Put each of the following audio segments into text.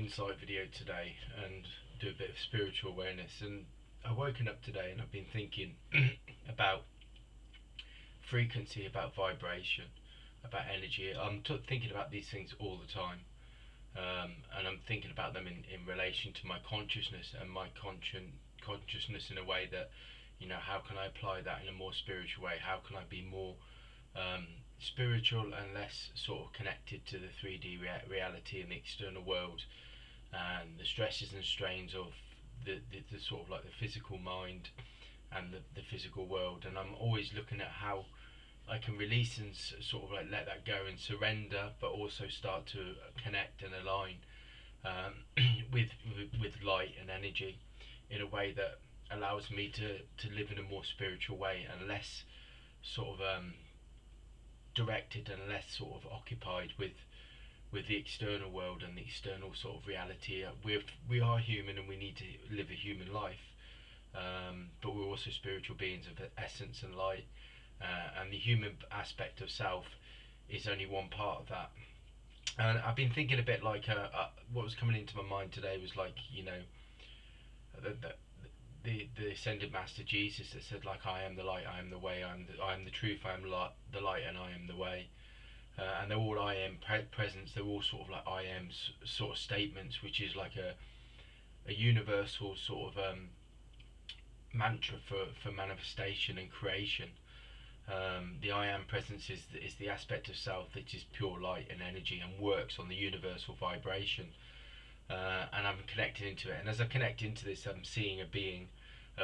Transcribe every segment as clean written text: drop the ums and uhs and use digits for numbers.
insight video today and do a bit of spiritual awareness. And I've woken up today and I've been thinking about frequency, about vibration, about energy. I'm thinking about these things all the time, and I'm thinking about them in relation to my consciousness and my consciousness in a way that, how can I apply that in a more spiritual way? How can I be more spiritual and less sort of connected to the 3D reality and the external world and the stresses and strains of the sort of like the physical mind and the physical world. And I'm always looking at how I can release and sort of like let that go and surrender, but also start to connect and align with light and energy in a way that allows me to live in a more spiritual way and less sort of directed and less sort of occupied with the external world and the external sort of reality. We are human and we need to live a human life, but we're also spiritual beings of essence and light, and the human aspect of self is only one part of that. And I've been thinking a bit like what was coming into my mind today was like, the ascended master Jesus that said, like, I am the light, I am the way, I am the truth, I am the light, and I am the way. And they're all I am presence. They're all sort of like I am sort of statements, which is like a universal sort of mantra for manifestation and creation. The I am presence is the aspect of self that is pure light and energy and works on the universal vibration. And I'm connected into it. And as I connect into this, I'm seeing a being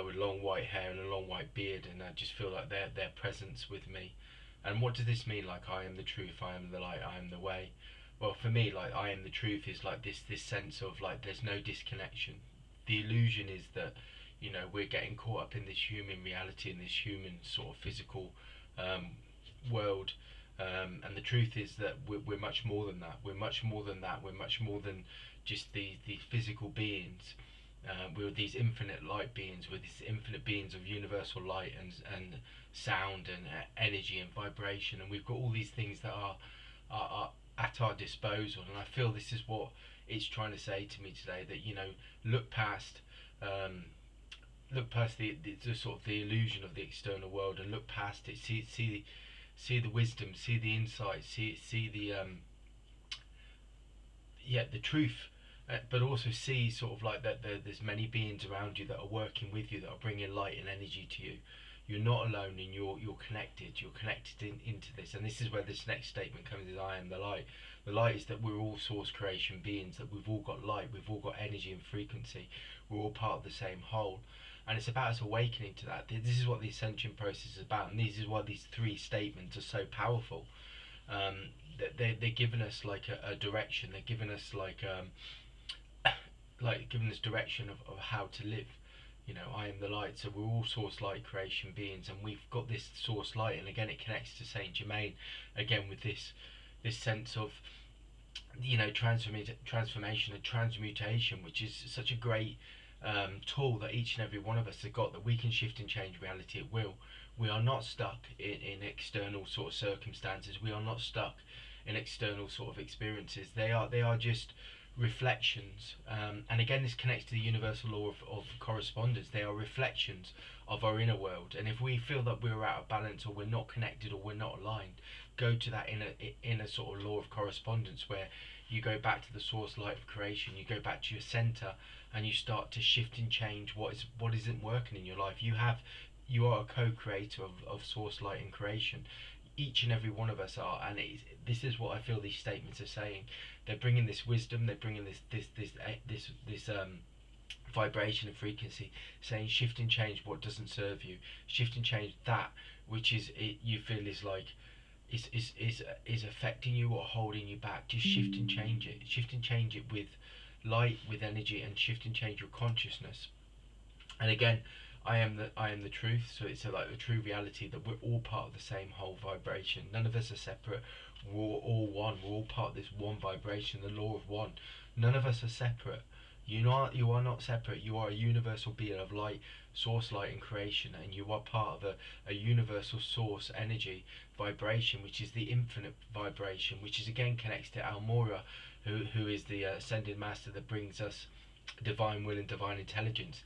with long white hair and a long white beard, and I just feel like their presence with me. And what does this mean? Like, I am the truth, I am the light, I am the way. Well, for me, like, I am the truth is like this sense of like there's no disconnection. The illusion is that, we're getting caught up in this human reality and this human sort of physical world. And the truth is that we're much more than that. We're much more than that. We're much more than just these physical beings. We're these infinite light beings. We're these infinite beings of universal light and sound and energy and vibration. And we've got all these things that are at our disposal. And I feel this is what it's trying to say to me today. That look past the sort of the illusion of the external world and look past it. See the wisdom. See the insight. See the truth. But also see sort of like that there's many beings around you that are working with you, that are bringing light and energy to you. You're not alone, and you're connected. You're connected into this, and this is where this next statement comes: is I am the light. The light is that we're all source creation beings. That we've all got light. We've all got energy and frequency. We're all part of the same whole, and it's about us awakening to that. This is what the ascension process is about, and this is why these three statements are so powerful. That they're giving us like a direction. They're giving us like giving us direction of how to live. I am the light, so we're all source light creation beings, and we've got this source light. And again, it connects to Saint Germain again with this sense of transformation and transmutation, which is such a great tool that each and every one of us have got, that we can shift and change reality at will. We are not stuck in external sort of circumstances. We are not stuck in external sort of experiences. They are just reflections, and again, this connects to the universal law of correspondence. They are reflections of our inner world, and if we feel that we're out of balance, or we're not connected, or we're not aligned, go to that inner sort of law of correspondence, where you go back to the source light of creation. You go back to your center, and you start to shift and change what isn't working in your life. You are a co-creator of source light and creation. Each and every one of us are, and this is what I feel these statements are saying. They're bringing this wisdom. They're bringing this vibration and frequency, saying shift and change what doesn't serve you. Shift and change that which you feel is like is affecting you or holding you back. Just shift and change it. Shift and change it with light, with energy, and shift and change your consciousness. And again, I am the truth. So it's like the true reality that we're all part of the same whole vibration. None of us are separate. We're all one. We're all part of this one vibration, the law of one. None of us are separate. You are not separate. You are a universal being of light, source light and creation, and you are part of a universal source energy vibration, which is the infinite vibration, which is again connects to Almora, who is the ascended master that brings us divine will and divine intelligence.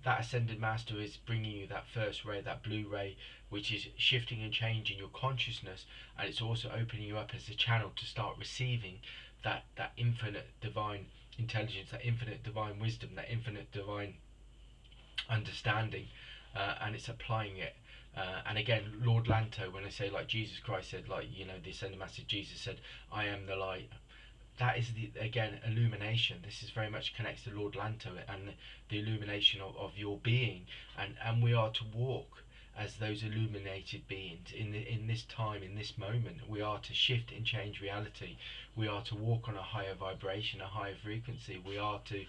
That ascended master is bringing you that first ray, that blue ray, which is shifting and changing your consciousness, and it's also opening you up as a channel to start receiving that infinite divine intelligence, that infinite divine wisdom, that infinite divine understanding, and it's applying it. And again, Lord Lanto, when I say, like Jesus Christ said, like, the ascended master Jesus said, I am the light. That is again, illumination. This is very much connects to Lord Lanto and the illumination of your being, and we are to walk as those illuminated beings in this time, in this moment. We are to shift and change reality. We are to walk on a higher vibration, a higher frequency. We are to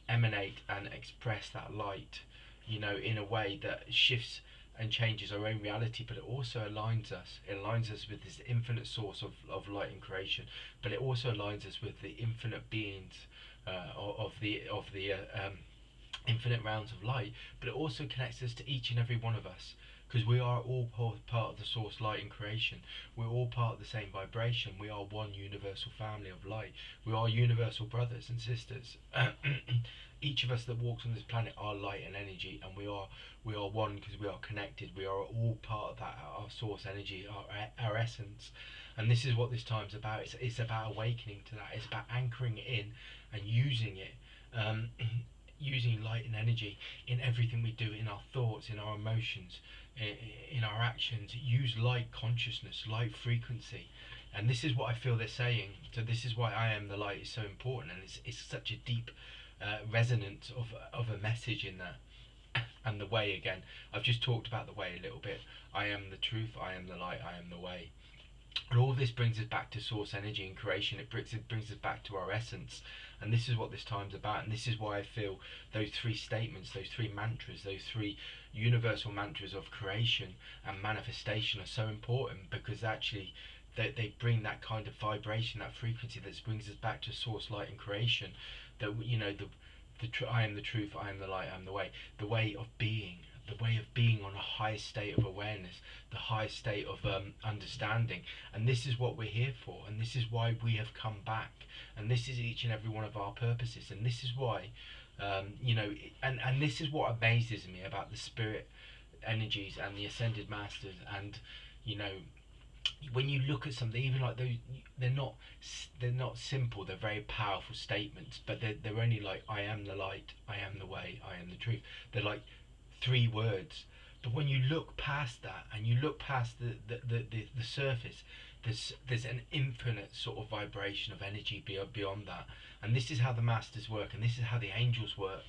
emanate and express that light, in a way that shifts and changes our own reality, but it also aligns us. It aligns us with this infinite source of light and creation, but it also aligns us with the infinite beings of the infinite realms of light. But it also connects us to each and every one of us, because we are all part of the source light and creation. We're all part of the same vibration. We are one universal family of light. We are universal brothers and sisters. Each of us that walks on this planet are light and energy, and we are one because we are connected. We are all part of that, our source energy, our essence. And this is what this time's about. It's about awakening to that. It's about anchoring it in and using it, using light and energy in everything we do, in our thoughts, in our emotions, in our actions. Use light consciousness, light frequency. And this is what I feel they're saying. So this is why I am the light is so important, and it's such a deep resonance of a message in that. And the way, again, I've just talked about the way a little bit. I am the truth, I am the light, I am the way. And all this brings us back to source energy and creation. It brings us back to our essence. And this is what this time's about. And this is why I feel those three statements, those three mantras, those three universal mantras of creation and manifestation are so important, because actually they bring that kind of vibration, that frequency that brings us back to source light and creation. That, I am the truth, I am the light, I am the way. The way of being on a higher state of awareness, the highest state of understanding. And this is what we're here for, and this is why we have come back, and this is each and every one of our purposes. And this is why, and this is what amazes me about the spirit energies and the ascended masters. And when you look at something, even like those, they're not simple. They're very powerful statements, but they're only like, I am the light, I am the way, I am the truth. They're like three words. But when you look past that, and you look past the surface, there's an infinite sort of vibration of energy beyond that. And this is how the masters work, and this is how the angels work.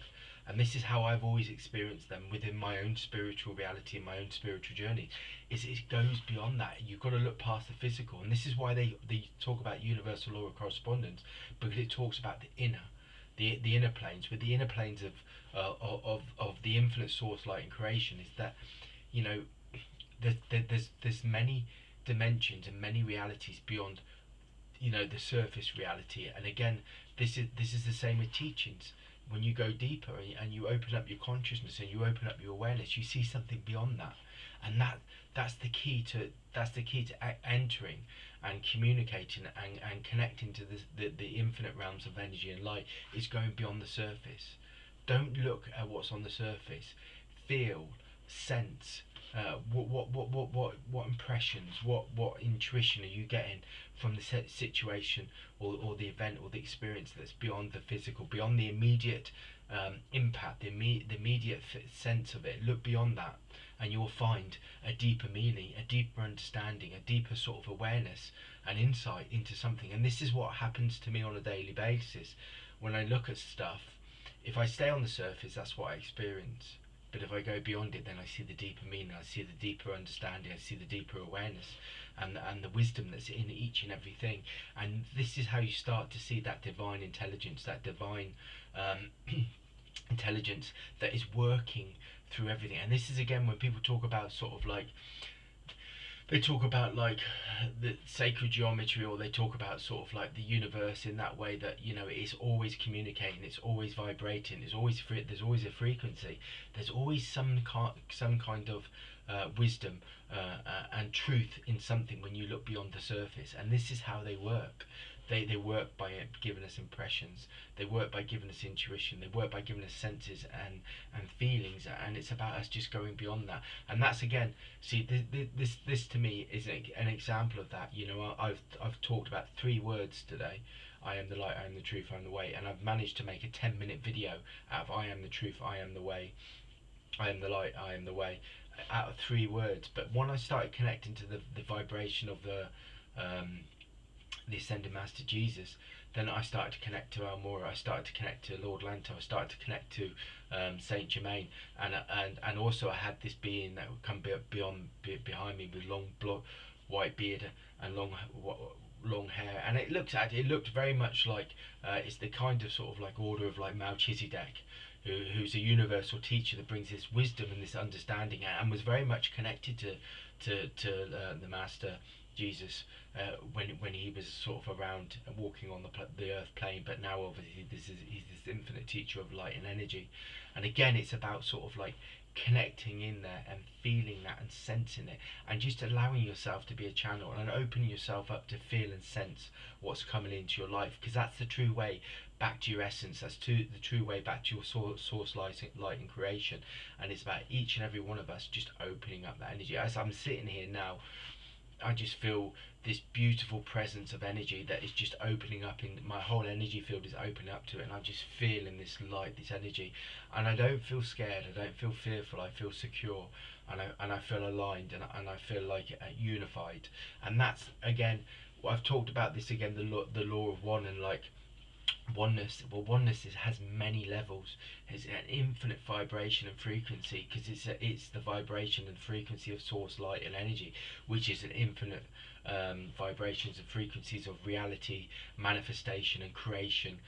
And this is how I've always experienced them within my own spiritual reality and my own spiritual journey. It goes beyond that. You've got to look past the physical. And this is why they talk about universal law of correspondence, because it talks about the inner planes. With the inner planes of the infinite source light and creation, is that, there's many dimensions and many realities beyond, the surface reality. And again, this is the same with teachings. When you go deeper and you open up your consciousness and you open up your awareness, you see something beyond that. And that's the key to entering and communicating and connecting to the infinite realms of energy and light, is going beyond the surface. Don't look at what's on the surface. Feel, sense, what impressions, what intuition are you getting from the situation or the event or the experience that's beyond the physical, beyond the immediate impact, the immediate sense of it. Look beyond that, and you will find a deeper meaning, a deeper understanding, a deeper sort of awareness and insight into something. And this is what happens to me on a daily basis. When I look at stuff, if I stay on the surface, that's what I experience. But if I go beyond it, then I see the deeper meaning, I see the deeper understanding, I see the deeper awareness and the wisdom that's in each and everything. And this is how you start to see that divine intelligence, that divine intelligence that is working through everything. And this is, again, when people talk about sort of like, they talk about like the sacred geometry, or they talk about sort of like the universe in that way, that it's always communicating, it's always vibrating, there's always a frequency, there's always some kind of wisdom and truth in something when you look beyond the surface. And this is how they work. They work by giving us impressions. They work by giving us intuition. They work by giving us senses and feelings. And it's about us just going beyond that. And that's again, see, this to me is an example of that. You know, I've talked about 3 words today. I am the light, I am the truth, I am the way, and I've managed to make a 10-minute video out of I am the truth, I am the way, I am the light, I am the way, out of 3 words. But when I started connecting to the vibration of the ascended master Jesus, then I started to connect to Almora, I started to connect to Lord Lanto, I started to connect to Saint Germain, and also I had this being that would come behind me with long white beard and long hair, and it looked very much like it's the kind of sort of like order of like Melchizedek, who's a universal teacher that brings this wisdom and this understanding, and was very much connected to the master Jesus when he was sort of around walking on the earth plane. But now obviously he's this infinite teacher of light and energy. And again, it's about sort of like connecting in there and feeling that and sensing it, and just allowing yourself to be a channel and opening yourself up to feel and sense what's coming into your life, because that's the true way back to your essence. That's the true way back to your source light and creation. And it's about each and every one of us just opening up that energy. As I'm sitting here now, I just feel this beautiful presence of energy that is just opening up. In my whole energy field is opening up to it, and I'm just feeling this light, this energy, and I don't feel scared, I don't feel fearful, I feel secure, and I feel aligned, and I feel like unified. And that's again, I've talked about this again, the law of one, and like oneness. Well, oneness has many levels. It's an infinite vibration and frequency, because it's the vibration and frequency of source light and energy, which is an infinite vibrations and frequencies of reality, manifestation and creation,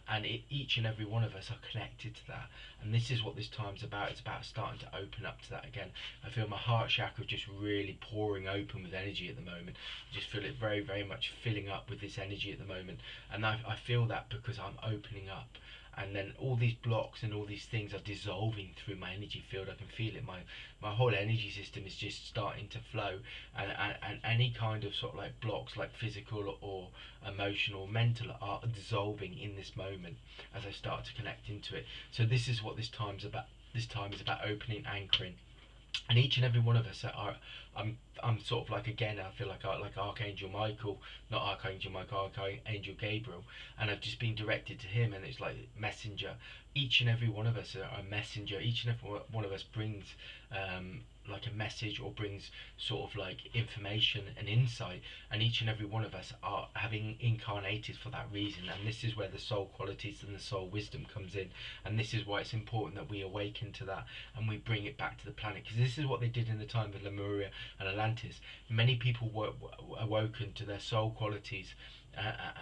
and each and every one of us are connected to that. And this is what this time's about. It's about starting to open up to that again. I feel my heart chakra just really pouring open with energy at the moment. I just feel it very, very much filling up with this energy at the moment, and I feel that because I'm opening up, and then all these blocks and all these things are dissolving through my energy field. I can feel it. My whole energy system is just starting to flow, and any kind of sort of like blocks, like physical or emotional, mental, are dissolving in this moment as I start to connect into it. So this is what this time's about. This time is about opening, anchoring, and each and every one of us are. I'm sort of like, again, I feel like Archangel Michael, not Archangel Michael, Archangel Gabriel, and I've just been directed to him, and it's like messenger. Each and every one of us are a messenger. Each and every one of us brings like a message, or brings sort of like information and insight, and each and every one of us are having incarnated for that reason. And this is where the soul qualities and the soul wisdom comes in, and this is why it's important that we awaken to that and we bring it back to the planet, because this is what they did in the time of Lemuria and Atlantis. Many people were awoken to their soul qualities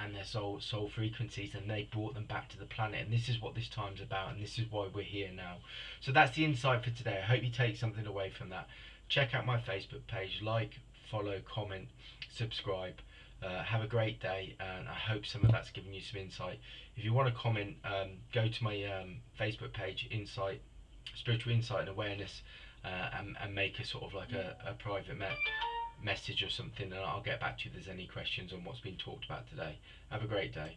and their soul frequencies, and they brought them back to the planet. And this is what this time's about, and this is why we're here now. So that's the insight for today. I hope you take something away from that. Check out my Facebook page, like, follow, comment, subscribe. Have a great day, and I hope some of that's given you some insight. If you want to comment, go to my Facebook page, Spiritual Insight and Awareness, and make a sort of like a private message or something, and I'll get back to you if there's any questions on what's been talked about today. Have a great day.